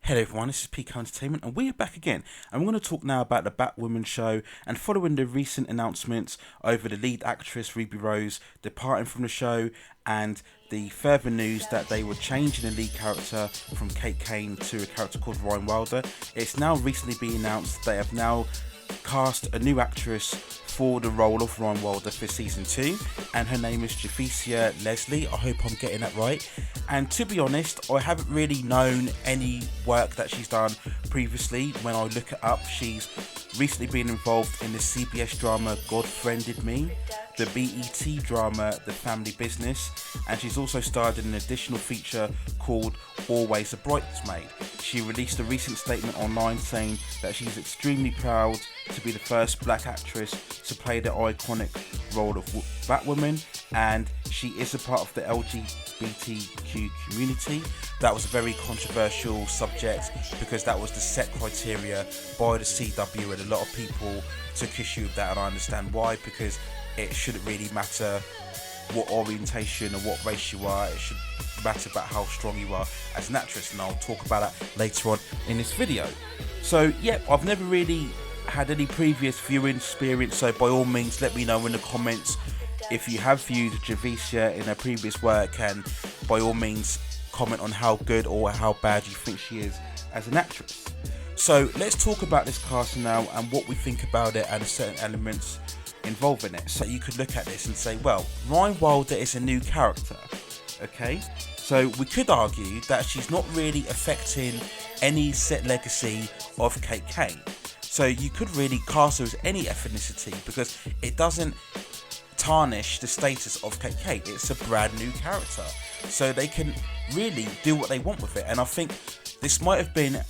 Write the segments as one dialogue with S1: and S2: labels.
S1: Hello everyone, this is PK Entertainment and we are back again, and we're going to talk now about the Batwoman show. And following the recent announcements over the lead actress Ruby Rose departing from the show, and the further news that they were changing the lead character from Kate Kane to a character called Ryan Wilder, it's now recently been announced they have now cast a new actress for the role of Ryan Wilder for season 2, and her name is Javicia Leslie. I hope I'm getting that right. And to be honest, I haven't really known any work that she's done previously. When I look it up, she's recently been involved in the CBS drama God Friended Me, the BET drama The Family Business, and she's also starred in an additional feature called Always a Bridesmaid. She released a recent statement online saying that she's extremely proud to be the first black actress to play the iconic role of Batwoman, and she is a part of the LGBTQ community. That was a very controversial subject because that was the set criteria by the CW, and a lot of people took issue with that, and I understand why, because it shouldn't really matter what orientation or what race you are. It should matter about how strong you are as an actress, and I'll talk about that later on in this video. So yeah, I've never really had any previous viewing experience, so by all means let me know in the comments if you have viewed Javicia in her previous work, and by all means comment on how good or how bad you think she is as an actress. So let's talk about this casting now and what we think about it and certain elements involved in it. So you could look at this and say, well, Ryan Wilder is a new character, okay? So we could argue that she's not really affecting any set legacy of Kate Kane. So you could really cast her as any ethnicity because it doesn't tarnish the status of Kate Kane. It's a brand new character. So they can really do what they want with it. And I think this might have been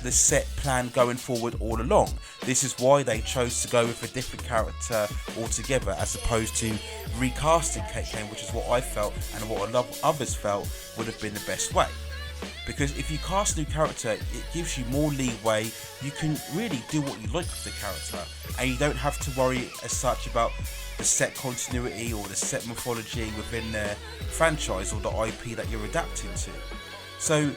S1: the set plan going forward all along. This is why they chose to go with a different character altogether as opposed to recasting Kate Kane, which is what I felt and what a lot of others felt would have been the best way. Because if you cast a new character, it gives you more leeway. You can really do what you like with the character, and you don't have to worry as such about the set continuity or the set mythology within the franchise or the IP that you're adapting to. So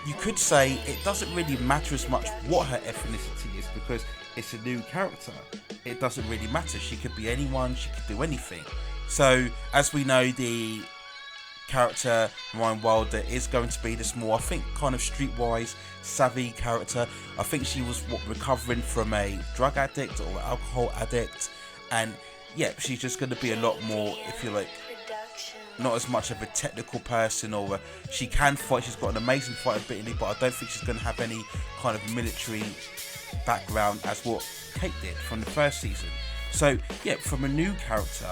S1: you could say it doesn't really matter as much what her ethnicity is because it's a new character. It doesn't really matter. She could be anyone, she could do anything. So as we know, the character Ryan Wilder is going to be this more, I think, kind of streetwise savvy character. I think she was recovering from a drug addict or alcohol addict, and yeah, she's just going to be a lot more, if you like, not as much of a technical person, or she can fight. She's got an amazing fight ability, but I don't think she's going to have any kind of military background as what Kate did from the first season. So yeah, from a new character,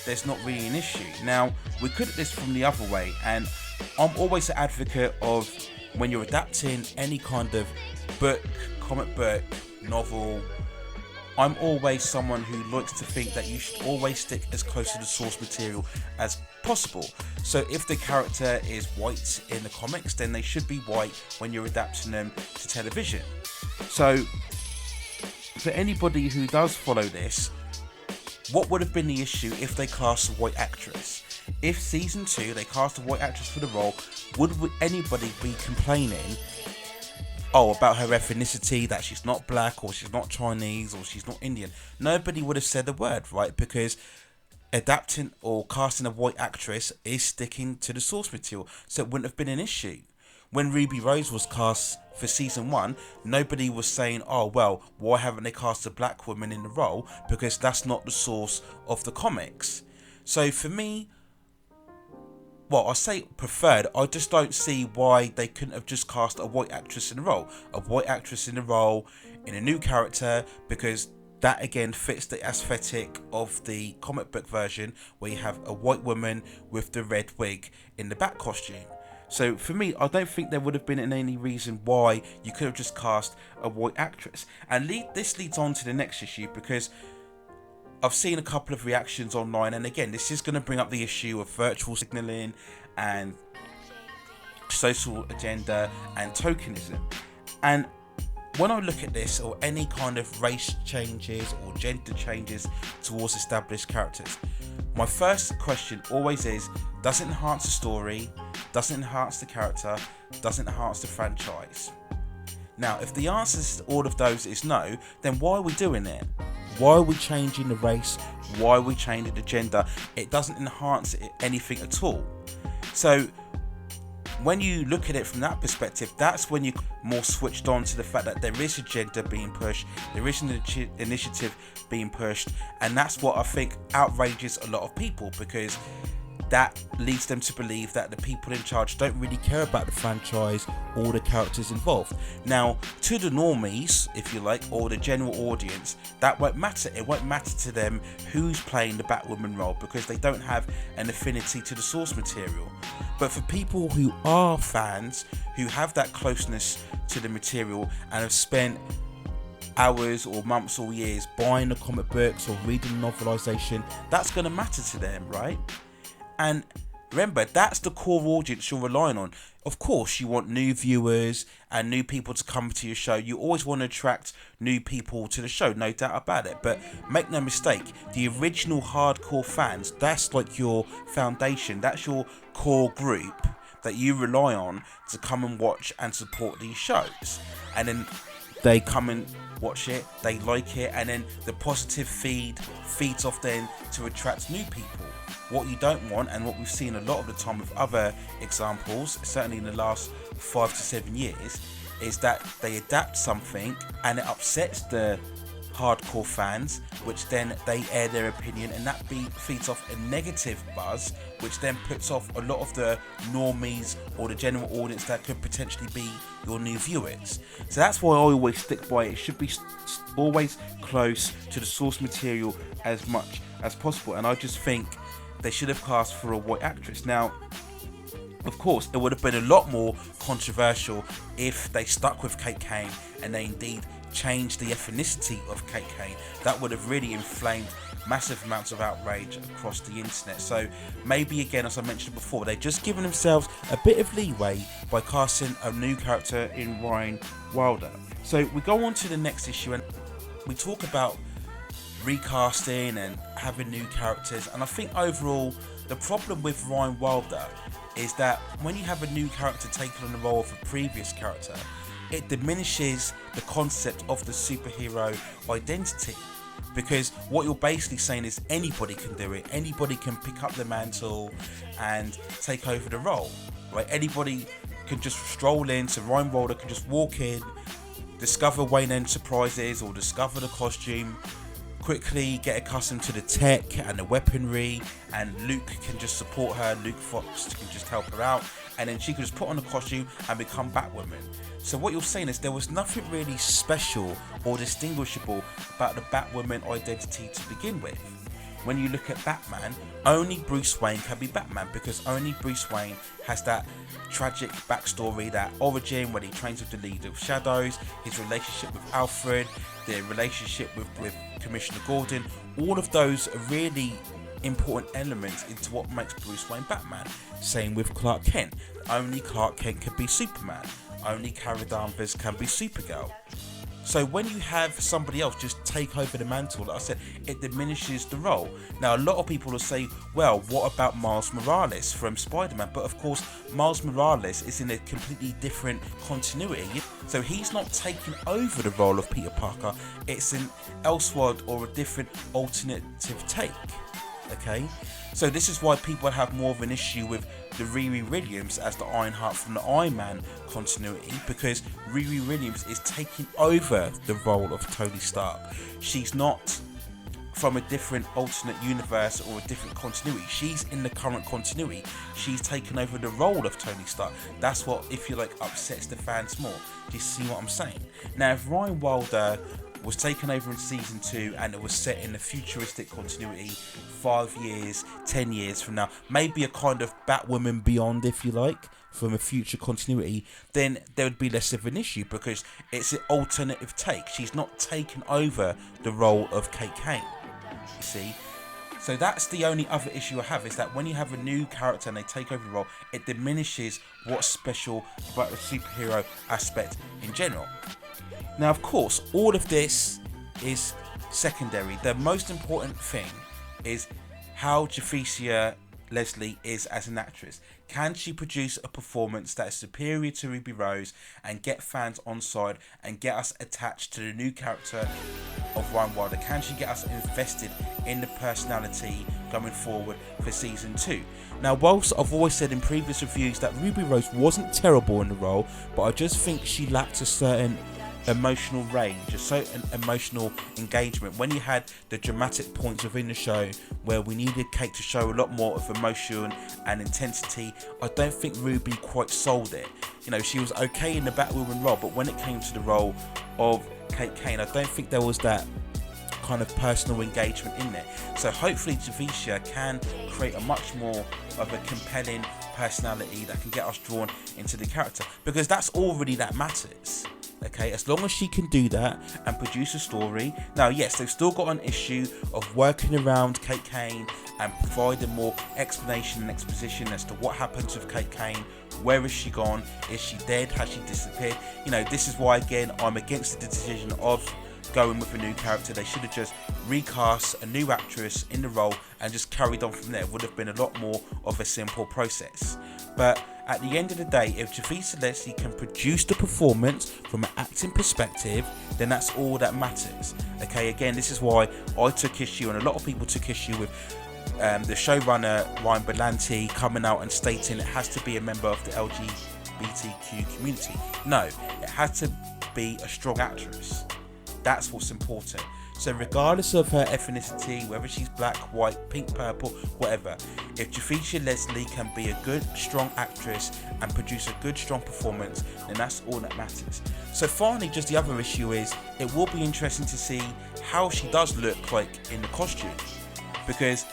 S1: there's not really an issue. Now we could at this from the other way, and I'm always an advocate of when you're adapting any kind of book, comic book, novel, I'm always someone who likes to think that you should always stick as close to the source material as possible. So if the character is white in the comics, then they should be white when you're adapting them to television. So for anybody who does follow this, what would have been the issue if they cast a white actress? If season 2 they cast a white actress for the role, would anybody be complaining about her ethnicity, that she's not black or she's not Chinese or she's not Indian? Nobody would have said a word, right? Because adapting or casting a white actress is sticking to the source material, so it wouldn't have been an issue. When Ruby Rose was cast for season 1, nobody was saying, oh well, why haven't they cast a black woman in the role, because that's not the source of the comics. So for me, well, I say preferred, I just don't see why they couldn't have just cast a white actress in the role. A white actress in the role, in a new character, because that again fits the aesthetic of the comic book version, where you have a white woman with the red wig in the Bat costume. So for me, I don't think there would have been any reason why you could have just cast a white actress. And this leads on to the next issue, because I've seen a couple of reactions online, and again, this is going to bring up the issue of virtual signaling and social agenda and tokenism. And when I look at this, or any kind of race changes or gender changes towards established characters, my first question always is, does it enhance the story? Does it enhance the character? Does it enhance the franchise? Now, if the answer to all of those is no, then why are we doing it? Why are we changing the race? Why are we changing the gender? It doesn't enhance anything at all. So when you look at it from that perspective, that's when you're more switched on to the fact that there is a agenda being pushed, there is an initiative being pushed, and that's what I think outrages a lot of people, because that leads them to believe that the people in charge don't really care about the franchise or the characters involved. Now, to the normies, if you like, or the general audience, that won't matter. It won't matter to them who's playing the Batwoman role, because they don't have an affinity to the source material. But for people who are fans, who have that closeness to the material and have spent hours or months or years buying the comic books or reading the novelization, that's going to matter to them, right? And remember, that's the core audience you're relying on. Of course, you want new viewers and new people to come to your show. You always want to attract new people to the show, no doubt about it. But make no mistake, the original hardcore fans, that's like your foundation. That's your core group that you rely on to come and watch and support these shows. And then they come and watch it, they like it, and then the positive feeds off then to attract new people. What you don't want, and what we've seen a lot of the time with other examples, certainly in the last 5 to 7 years, is that they adapt something and it upsets the hardcore fans, which then they air their opinion, and that feeds off a negative buzz, which then puts off a lot of the normies or the general audience that could potentially be your new viewers. So that's why I always stick by it. It should be always close to the source material as much as possible, and I just think they should have cast for a white actress. Now, of course, it would have been a lot more controversial if they stuck with Kate Kane and they indeed changed the ethnicity of Kate Kane. That would have really inflamed massive amounts of outrage across the internet. So maybe, again, as I mentioned before, they've just given themselves a bit of leeway by casting a new character in Ryan Wilder. So we go on to the next issue and we talk about recasting and having new characters, and I think overall the problem with Ryan Wilder is that when you have a new character taking on the role of a previous character, it diminishes the concept of the superhero identity, because what you're basically saying is anybody can do it, anybody can pick up the mantle and take over the role, right? Anybody can just stroll in, so Ryan Wilder can just walk in, discover Wayne Enterprises or discover the costume, quickly get accustomed to the tech and the weaponry, and Luke can just support her. Luke Fox can just help her out, and then she can just put on the costume and become Batwoman. So what you're saying is there was nothing really special or distinguishable about the Batwoman identity to begin with. When you look at Batman, only Bruce Wayne can be Batman, because only Bruce Wayne has that tragic backstory, that origin when he trains with the League of Shadows, his relationship with Alfred, their relationship with Commissioner Gordon. All of those are really important elements into what makes Bruce Wayne Batman. Same with Clark Kent. Only Clark Kent can be Superman. Only Kara Danvers can be Supergirl. So when you have somebody else just take over the mantle, like I said, it diminishes the role. Now, a lot of people will say, well, what about Miles Morales from Spider-Man? But of course, Miles Morales is in a completely different continuity. So he's not taking over the role of Peter Parker. It's an Elseworld or a different alternative take. Okay? So this is why people have more of an issue with the Riri Williams as the Ironheart from the Iron Man continuity, because Riri Williams is taking over the role of Tony Stark. She's not from a different alternate universe or a different continuity. She's in the current continuity. She's taken over the role of Tony Stark. That's what, if you like, upsets the fans more. Do you see what I'm saying? Now, if Ryan Wilder was taken over in season 2 and it was set in a futuristic continuity 5 years, 10 years from now, maybe a kind of Batwoman Beyond, if you like, from a future continuity, then there would be less of an issue, because it's an alternative take. She's not taken over the role of Kate Kane, you see. So that's the only other issue I have, is that when you have a new character and they take over the role, it diminishes what's special about the superhero aspect in general. Now, of course, all of this is secondary. The most important thing is how Javicia Leslie is as an actress. Can she produce a performance that is superior to Ruby Rose and get fans on side and get us attached to the new character of Ryan Wilder? Can she get us invested in the personality going forward for season 2? Now, whilst I've always said in previous reviews that Ruby Rose wasn't terrible in the role, but I just think she lacked a certain emotional range, a certain emotional engagement. When you had the dramatic points within the show where we needed Kate to show a lot more of emotion and intensity, I don't think Ruby quite sold it. You know, she was okay in the Batwoman role, but when it came to the role of Kate Kane, I don't think there was that kind of personal engagement in there. So hopefully Javicia can create a much more of a compelling personality that can get us drawn into the character, because that's all really that matters. Okay, as long as she can do that and produce a story. Now, yes, they've still got an issue of working around Kate Kane and providing more explanation and exposition as to what happens with Kate Kane. Where is she gone? Is she dead? Has she disappeared? You know, this is why, again, I'm against the decision of going with a new character. They should have just recast a new actress in the role and just carried on from there. It would have been a lot more of a simple process. But at the end of the day, if Javicia Leslie can produce the performance from an acting perspective, then that's all that matters. Okay, again, this is why I took issue, and a lot of people took issue with the showrunner Ryan Berlanti coming out and stating it has to be a member of the LGBTQ community. No, it has to be a strong actress. That's what's important. So regardless of her ethnicity, whether she's black, white, pink, purple, whatever, if Javicia Leslie can be a good, strong actress and produce a good, strong performance, then that's all that matters. So finally, just the other issue is, it will be interesting to see how she does look like in the costume. Because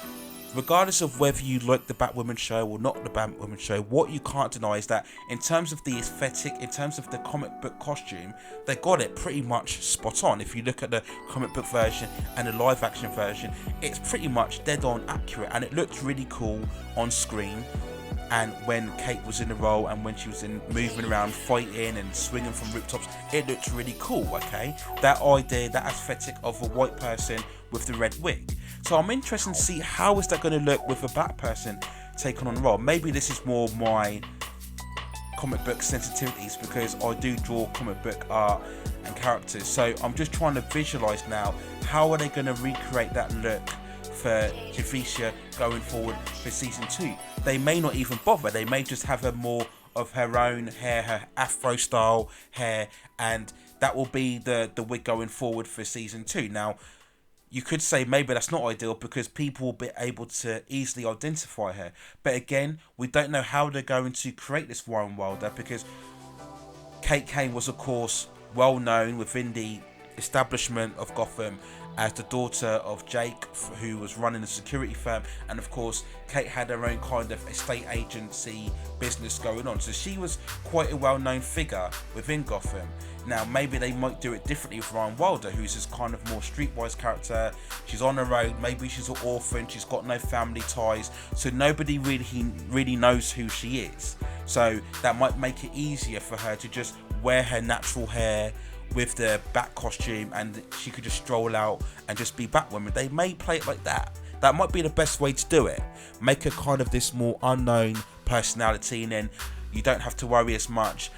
S1: regardless of whether you like the Batwoman show or not the Batwoman show, what you can't deny is that in terms of the aesthetic, in terms of the comic book costume, they got it pretty much spot on. If you look at the comic book version and the live action version, it's pretty much dead on accurate, and it looked really cool on screen. And when Kate was in the role and when she was in moving around fighting and swinging from rooftops, it looked really cool. Okay, that idea, that aesthetic of a white person with the red wig. So I'm interested to see how is that going to look with a black person taking on the role. Maybe this is more my comic book sensitivities, because I do draw comic book art and characters. So I'm just trying to visualize now, how are they going to recreate that look for Javicia going forward for season 2. They may not even bother. They may just have her more of her own hair, her afro style hair, and that will be the wig going forward for season 2. Now, you could say maybe that's not ideal because people will be able to easily identify her. But again, we don't know how they're going to create this Ryan Wilder, because Kate Kane was, of course, well known within the establishment of Gotham as the daughter of Jake, who was running a security firm, and of course Kate had her own kind of estate agency business going on, so she was quite a well-known figure within Gotham. Now maybe they might do it differently with Ryan Wilder, who's this kind of more streetwise character. She's on her own, maybe she's an orphan, she's got no family ties, so nobody really knows who she is. So that might make it easier for her to just wear her natural hair with the Bat costume, and she could just stroll out and just be Batwoman. They may play it like that. That might be the best way to do it. Make her kind of this more unknown personality, and then you don't have to worry as much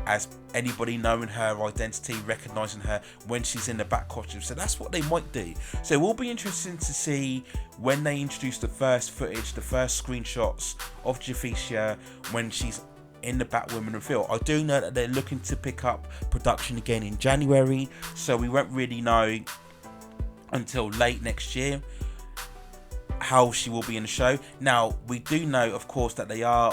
S1: as anybody knowing her identity, recognizing her when she's in the Bat costume. So that's what they might do. So it will be interesting to see when they introduce the first footage, the first screenshots of Javicia when she's in the Batwoman reveal. I do know that they're looking to pick up production again in January, so we won't really know until late next year how she will be in the show. Now, we do know, of course, that they are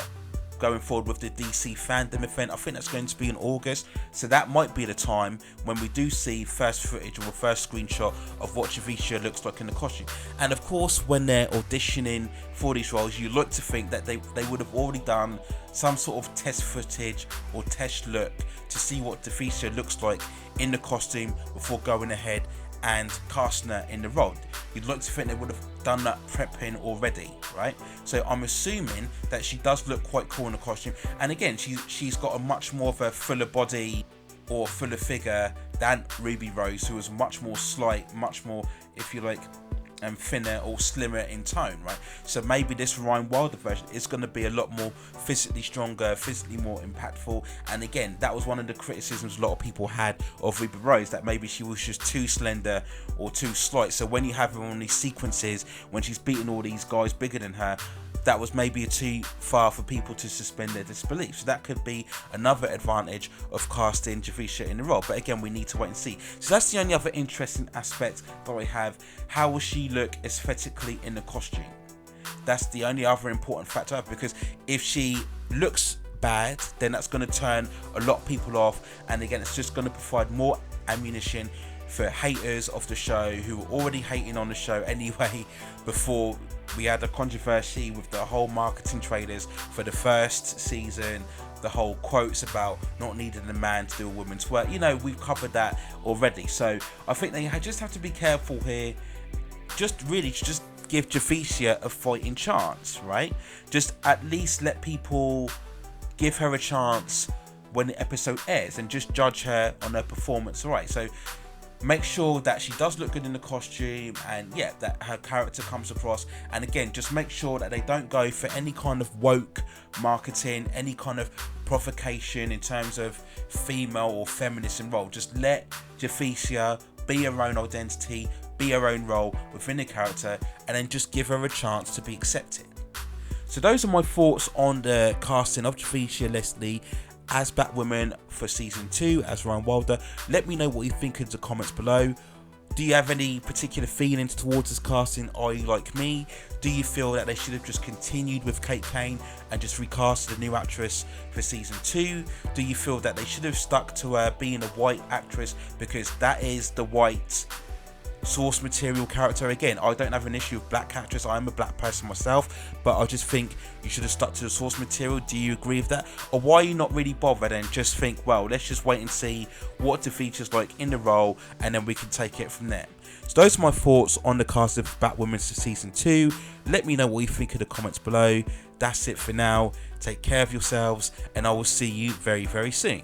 S1: going forward with the DC fandom event. I think that's going to be in August, so that might be the time when we do see first footage or a first screenshot of what Javicia looks like in the costume. And of course, when they're auditioning for these roles, you like to think that they would have already done some sort of test footage or test look to see what Javicia looks like in the costume before going ahead and casting her in the role. You'd like to think they would have done that prepping already, right? So I'm assuming that she does look quite cool in the costume. And again, she's got a much more of a fuller body or fuller figure than Ruby Rose, who was much more slight, much more, if you like, thinner or slimmer in tone, right? So maybe this Ryan Wilder version is going to be a lot more physically stronger, physically more impactful. And again, that was one of the criticisms a lot of people had of Ruby Rose, that maybe she was just too slender or too slight. So when you have her on these sequences, when she's beating all these guys bigger than her, that was maybe too far for people to suspend their disbelief. So that could be another advantage of casting Javicia in the role. But again, we need to wait and see. So that's the only other interesting aspect that I have. How will she look aesthetically in the costume? That's the only other important factor, because if she looks bad, then that's going to turn a lot of people off. And again, it's just going to provide more ammunition for haters of the show who were already hating on the show anyway before we had a controversy with the whole marketing trailers for the first season, the whole quotes about not needing a man to do a woman's work. You know, we've covered that already. So I think they just have to be careful here. Just give Javicia a fighting chance, right? Just at least let people give her a chance when the episode airs and just judge her on her performance, alright? So make sure that she does look good in the costume, and yeah, that her character comes across. And again, just make sure that they don't go for any kind of woke marketing, any kind of provocation in terms of female or feminism role. Just let Javicia be her own identity, be her own role within the character, and then just give her a chance to be accepted. So those are my thoughts on the casting of Javicia Leslie as Batwoman for season 2 as Ryan Wilder. Let me know what you think in the comments below. Do you have any particular feelings towards this casting? Are you like me? Do you feel that they should have just continued with Kate Kane and just recasted a new actress for season 2? Do you feel that they should have stuck to her being a white actress, because that is the white source material character? Again, I don't have an issue with black actress. I'm a black person myself, but I just think you should have stuck to the source material. Do you agree with that? Or why are you not really bothered and just think, well, let's just wait and see what the features like in the role, and then we can take it from there. So those are my thoughts on the cast of Batwoman for season 2. Let me know what you think in the comments below. That's it for now. Take care of yourselves, and I will see you very, very soon.